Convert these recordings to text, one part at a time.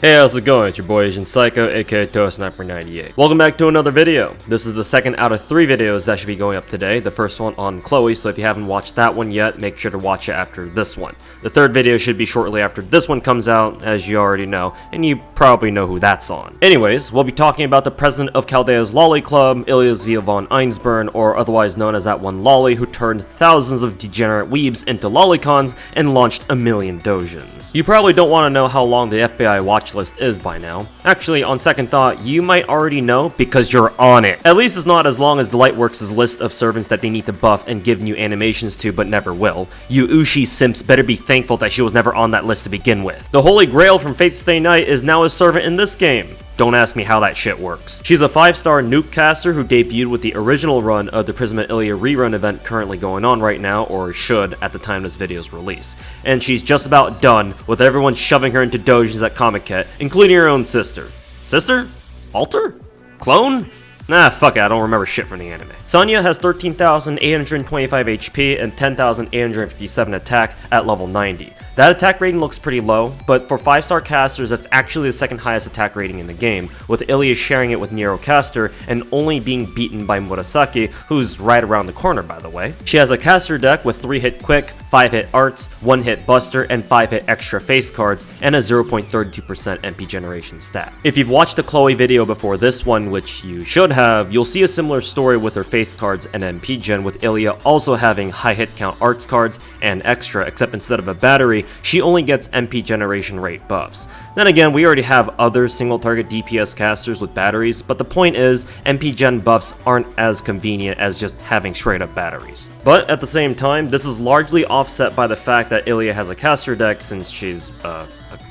Hey, how's it going? It's your boy Asian Psycho, aka ToaSniper98. Welcome back to another video. This is the second out of 3 videos that should be going up today. The first one on Chloe, so if you haven't watched that one yet, make sure to watch it after this one. The third video should be shortly after this one comes out, as you already know, and you probably know who that's on. Anyways, we'll be talking about the president of Chaldea's Lolly Club, Illyasviel von Einzbern, or otherwise known as that one lolly who turned thousands of degenerate weebs into lollicons and launched a million dojins. You probably don't want to know how long the FBI watch list is by now. Actually, on second thought, you might already know because you're on it. At least it's not as long as the Lightworks' list of servants that they need to buff and give new animations to but never will. You Ushi simps better be thankful that she was never on that list to begin with. The Holy Grail from Fate Stay Night is now a servant in this game. Don't ask me how that shit works. She's a 5-star nuke caster who debuted with the original run of the Prisma Ilya rerun event currently going on right now, or should at the time this video's release. And she's just about done with everyone shoving her into dojins at Comic-Con, including her own sister. Sister? Alter? Clone? Nah, fuck it, I don't remember shit from the anime. Sonya has 13,825 HP and 10,857 attack at level 90. That attack rating looks pretty low, but for 5-star casters, that's actually the second highest attack rating in the game, with Ilya sharing it with Nero Caster and only being beaten by Murasaki, who's right around the corner by the way. She has a caster deck with 3-hit quick, 5-hit arts, 1-hit buster, and 5-hit extra face cards, and a 0.32% MP generation stat. If you've watched the Chloe video before this one, which you should have, you'll see a similar story with her face cards and MP gen, with Ilya also having high hit count arts cards and extra, except instead of a battery, she only gets MP generation rate buffs. Then again, we already have other single target DPS casters with batteries, but the point is, MP gen buffs aren't as convenient as just having straight up batteries. But at the same time, this is largely offset by the fact that Ilya has a caster deck since she's a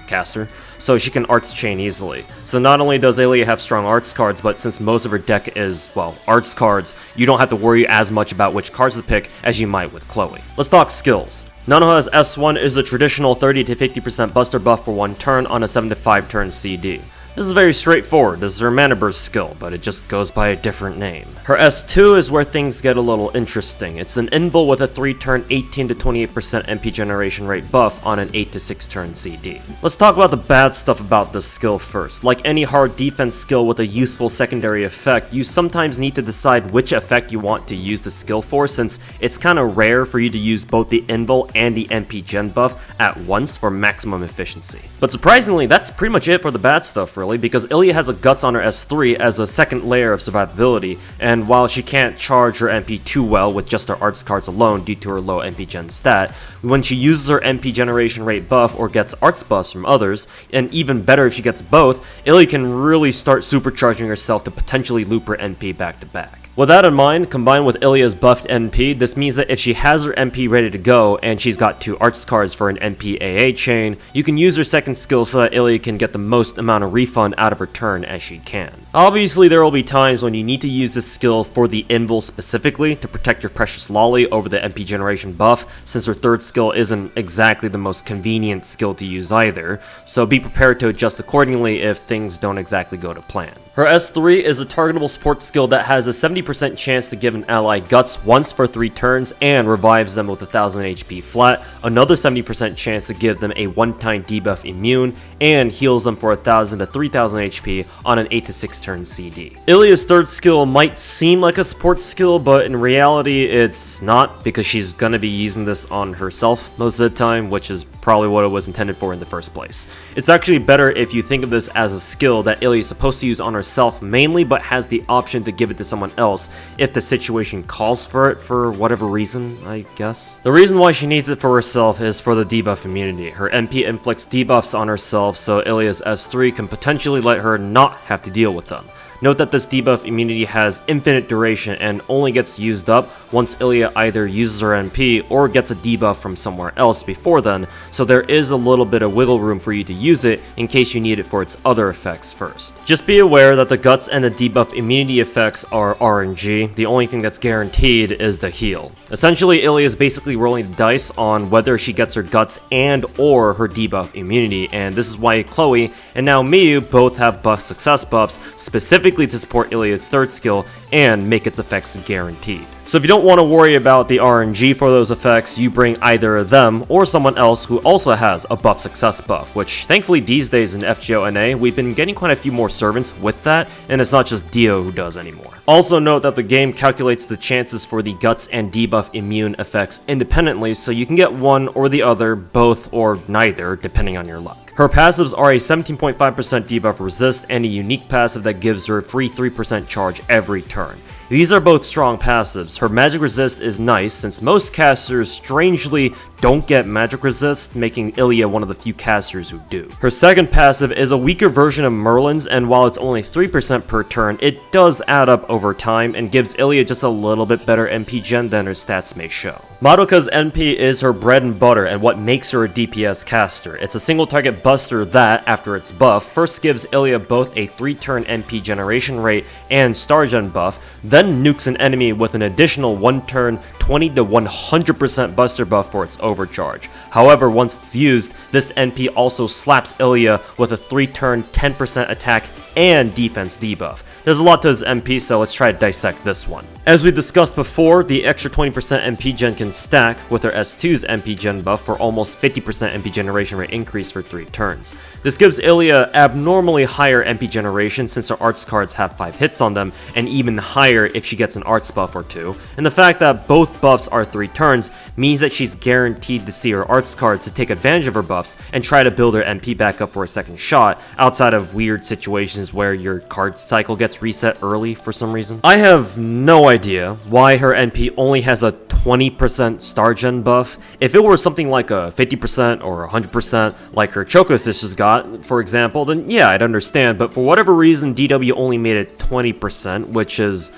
caster, so she can arts chain easily. So not only does Ilya have strong arts cards, but since most of her deck is, well, arts cards, you don't have to worry as much about which cards to pick as you might with Chloe. Let's talk skills. Nanoha's S1 is a traditional 30 to 50% buster buff for 1 turn on a 7 to 5 turn CD. This is very straightforward. This is her Mana Burst skill, but it just goes by a different name. Her S2 is where things get a little interesting. It's an invul with a 3-turn 18 to 28% MP generation rate buff on an 8 to 6 turn CD. Let's talk about the bad stuff about this skill first. Like any hard defense skill with a useful secondary effect, you sometimes need to decide which effect you want to use the skill for, since it's kinda rare for you to use both the invul and the MP gen buff at once for maximum efficiency. But surprisingly, that's pretty much it for the bad stuff really, because Ilya has a Guts on her S3 as a second layer of survivability, and while she can't charge her MP too well with just her arts cards alone due to her low MP gen stat, when she uses her MP generation rate buff or gets arts buffs from others, and even better if she gets both, Ilya can really start supercharging herself to potentially loop her NP back to back. With that in mind, combined with Ilya's buffed NP, this means that if she has her MP ready to go and she's got 2 arts cards for an MP AA chain, you can use her second skill so that Ilya can get the most amount of refund out of her turn as she can. Obviously, there will be times when you need to use this skill for the invul specifically to protect your precious lolly over the MP generation buff, since her third skill isn't exactly the most convenient skill to use either, so be prepared to adjust accordingly if things don't exactly go to plan. Her S3 is a targetable support skill that has a 70% chance to give an ally Guts once for 3 turns and revives them with 1000 HP flat, another 70% chance to give them a 1-time debuff immune, and heals them for 1000 to 3000 HP on an 8 to 6 turn CD. Ilya's third skill might seem like a support skill, but in reality it's not, because she's gonna be using this on herself most of the time, which is probably what it was intended for in the first place. It's actually better if you think of this as a skill that Ilya is supposed to use on herself mainly, but has the option to give it to someone else if the situation calls for it for whatever reason, I guess. The reason why she needs it for herself is for the debuff immunity. Her MP inflicts debuffs on herself, so Ilya's S3 can potentially let her not have to deal with them. Note that this debuff immunity has infinite duration and only gets used up once Ilya either uses her MP or gets a debuff from somewhere else before then, so there is a little bit of wiggle room for you to use it in case you need it for its other effects first. Just be aware that the Guts and the debuff immunity effects are RNG, the only thing that's guaranteed is the heal. Essentially, Ilya is basically rolling the dice on whether she gets her Guts and or her debuff immunity, and this is why Chloe and now Miyu both have buff success buffs specifically to support Ilya's third skill and make its effects guaranteed. So if you don't want to worry about the RNG for those effects, you bring either them or someone else who also has a buff success buff, which thankfully these days in FGO NA, we've been getting quite a few more servants with that, and it's not just Dio who does anymore. Also note that the game calculates the chances for the Guts and Debuff immune effects independently, so you can get one or the other, both or neither, depending on your luck. Her passives are a 17.5% debuff resist and a unique passive that gives her a free 3% charge every turn. These are both strong passives. Her magic resist is nice since most casters strangely don't get magic resist, making Ilya one of the few casters who do. Her second passive is a weaker version of Merlin's, and while it's only 3% per turn, it does add up over time and gives Ilya just a little bit better MP gen than her stats may show. Madoka's NP is her bread and butter and what makes her a DPS caster. It's a single target buster that, after its buff, first gives Ilya both a 3-turn NP generation rate and star gen buff, then nukes an enemy with an additional 1-turn 20 to 100% buster buff for its overcharge. However, once it's used, this NP also slaps Ilya with a 3-turn 10% attack and defense debuff. There's a lot to his MP, so let's try to dissect this one. As we discussed before, the extra 20% MP gen can stack with her S2's MP gen buff for almost 50% MP generation rate increase for 3 turns. This gives Ilya abnormally higher MP generation since her arts cards have 5 hits on them, and even higher if she gets an arts buff or 2. And the fact that both buffs are 3 turns means that she's guaranteed to see her arts cards to take advantage of her buffs and try to build her MP back up for a second shot, outside of weird situations where your card cycle gets reset early for some reason. I have no idea why her NP only has a 20% star gen buff. If it were something like a 50% or 100% like her Choco Stitches got, for example, then yeah, I'd understand, but for whatever reason, DW only made it 20%, which is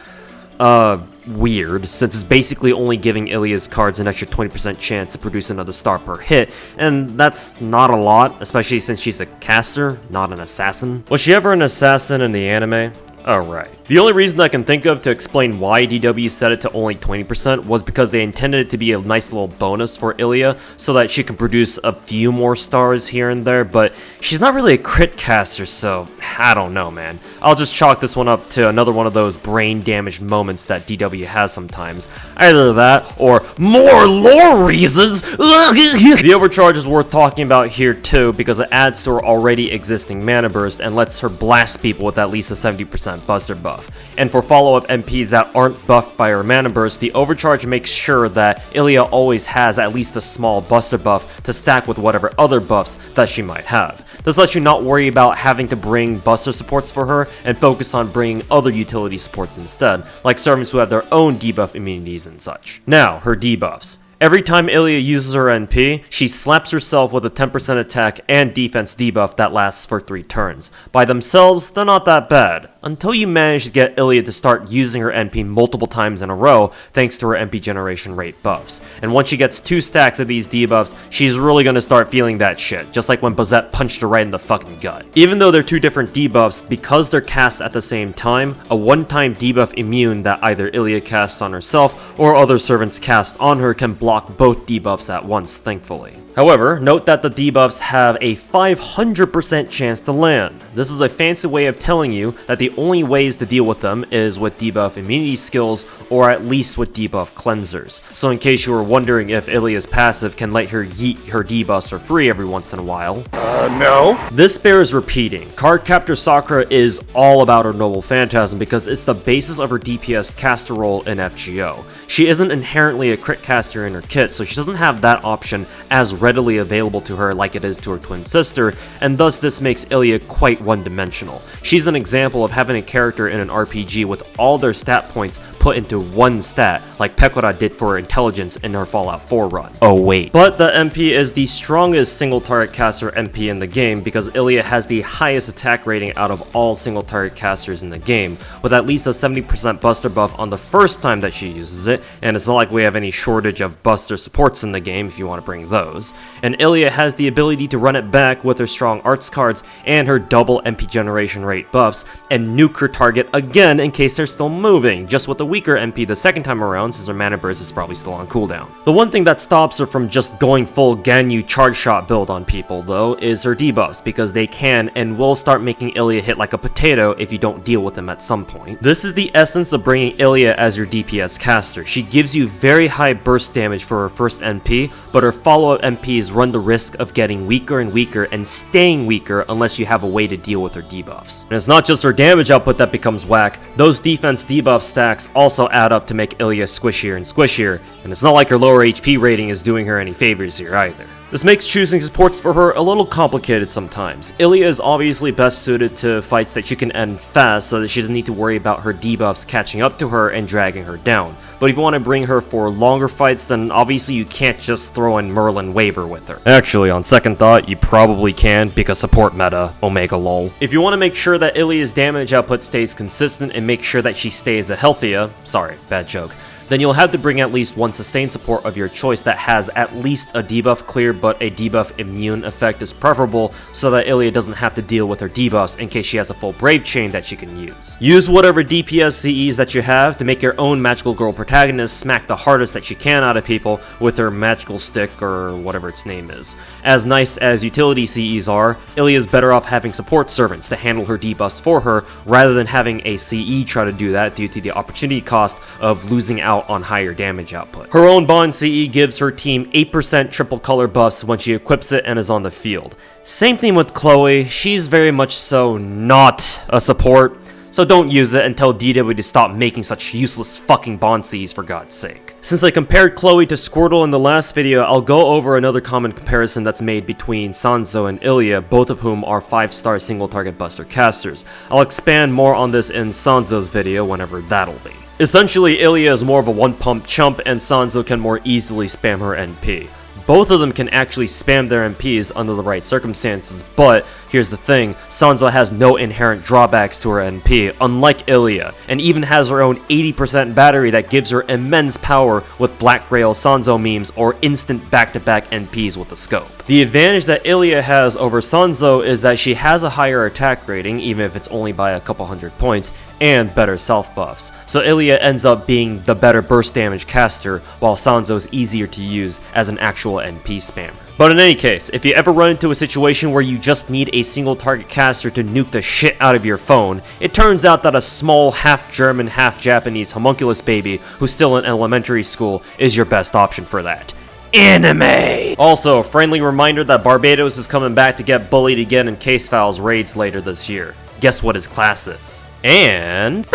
weird, since it's basically only giving Ilya's cards an extra 20% chance to produce another star per hit, and that's not a lot, especially since she's a caster, not an assassin. Was she ever an assassin in the anime? Alright. The only reason I can think of to explain why DW set it to only 20% was because they intended it to be a nice little bonus for Ilya so that she can produce a few more stars here and there, but she's not really a crit caster, so I don't know, man. I'll just chalk this one up to another one of those brain damaged moments that DW has sometimes. Either that or more lore reasons. The overcharge is worth talking about here too because it adds to her already existing mana burst and lets her blast people with at least a 70% buster buff. And for follow-up MPs that aren't buffed by her mana burst, the overcharge makes sure that Ilya always has at least a small buster buff to stack with whatever other buffs that she might have. This lets you not worry about having to bring buster supports for her and focus on bringing other utility supports instead, like servants who have their own debuff immunities and such. Now, her debuffs. Every time Ilya uses her NP, she slaps herself with a 10% attack and defense debuff that lasts for 3 turns. By themselves, they're not that bad, until you manage to get Ilya to start using her NP multiple times in a row thanks to her NP generation rate buffs. And once she gets 2 stacks of these debuffs, she's really gonna start feeling that shit, just like when Bazette punched her right in the fucking gut. Even though they're 2 different debuffs, because they're cast at the same time, a one-time debuff immune that either Ilya casts on herself or other servants cast on her can block both debuffs at once, thankfully. However, note that the debuffs have a 500% chance to land. This is a fancy way of telling you that the only ways to deal with them is with debuff immunity skills or at least with debuff cleansers. So in case you were wondering if Ilya's passive can let her yeet her debuffs for free every once in a while. No. This bears repeating. Cardcaptor Sakura is all about her noble phantasm because it's the basis of her DPS caster role in FGO. She isn't inherently a crit caster in her kit, so she doesn't have that option as readily available to her like it is to her twin sister, and thus this makes Ilya quite one-dimensional. She's an example of having a character in an RPG with all their stat points put into one stat, like Pekora did for her intelligence in her Fallout 4 run. Oh wait. But the MP is the strongest single target caster MP in the game because Ilya has the highest attack rating out of all single target casters in the game, with at least a 70% buster buff on the first time that she uses it, and it's not like we have any shortage of buster supports in the game if you want to bring those. and Ilya has the ability to run it back with her strong arts cards and her double MP generation rate buffs, and nuke her target again in case they're still moving, just with a weaker MP the second time around since her mana burst is probably still on cooldown. The one thing that stops her from just going full Ganyu charge shot build on people though is her debuffs, because they can and will start making Ilya hit like a potato if you don't deal with them at some point. This is the essence of bringing Ilya as your DPS caster. She gives you very high burst damage for her first MP, but her follow-up MPs run the risk of getting weaker and weaker and staying weaker unless you have a way to deal with her debuffs. And it's not just her damage output that becomes whack, those defense debuff stacks also add up to make Ilya squishier and squishier, and it's not like her lower HP rating is doing her any favors here either. This makes choosing supports for her a little complicated sometimes. Ilya is obviously best suited to fights that she can end fast so that she doesn't need to worry about her debuffs catching up to her and dragging her down. But if you want to bring her for longer fights, then obviously you can't just throw in Merlin Waver with her. Actually, on second thought, you probably can, because support meta, Omega lol. If you want to make sure that Ilya's damage output stays consistent and make sure that she stays a healthier, sorry, bad joke, then you'll have to bring at least one sustained support of your choice that has at least a debuff clear, but a debuff immune effect is preferable so that Ilya doesn't have to deal with her debuffs in case she has a full Brave Chain that she can use. Use whatever DPS CEs that you have to make your own magical girl protagonist smack the hardest that she can out of people with her magical stick or whatever its name is. As nice as utility CEs are, Ilya is better off having support servants to handle her debuffs for her rather than having a CE try to do that due to the opportunity cost of losing out on higher damage output. Her own Bond CE gives her team 8% triple color buffs when she equips it and is on the field. Same thing with Chloe, she's very much so not a support, so don't use it and tell DW to stop making such useless fucking Bond CEs for God's sake. Since I compared Chloe to Squirtle in the last video, I'll go over another common comparison that's made between Sanzo and Ilya, both of whom are 5-star single target buster casters. I'll expand more on this in Sanzo's video whenever that'll be. Essentially, Ilya is more of a one-pump chump and Sanzo can more easily spam her NP. Both of them can actually spam their MPs under the right circumstances, but here's the thing, Sanzo has no inherent drawbacks to her NP, unlike Ilya, and even has her own 80% battery that gives her immense power with Black Rail Sanzo memes or instant back-to-back NPs with the scope. The advantage that Ilya has over Sanzo is that she has a higher attack rating, even if it's only by a couple hundred points, and better self buffs, so Ilya ends up being the better burst damage caster, while Sanzo is easier to use as an actual NP spammer. But in any case, if you ever run into a situation where you just need a single target caster to nuke the shit out of your phone, it turns out that a small half-German, half-Japanese homunculus baby who's still in elementary school is your best option for that. Anime! Also, a friendly reminder that Barbados is coming back to get bullied again in Case Files raids later this year. Guess what his class is? And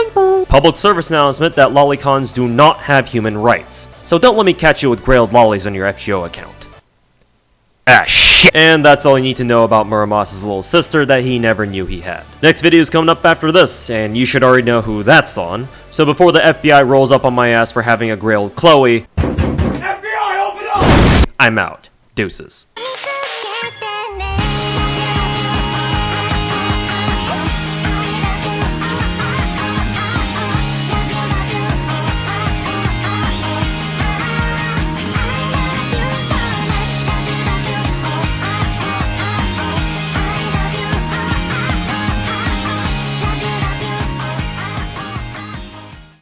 public service announcement that lolicons do not have human rights. So don't let me catch you with grailed lollies on your FGO account. Ah, shit. And that's all you need to know about Muramas's little sister that he never knew he had. Next video is coming up after this, and you should already know who that's on. So before the FBI rolls up on my ass for having a grailed Chloe, FBI, open up! I'm out. Deuces.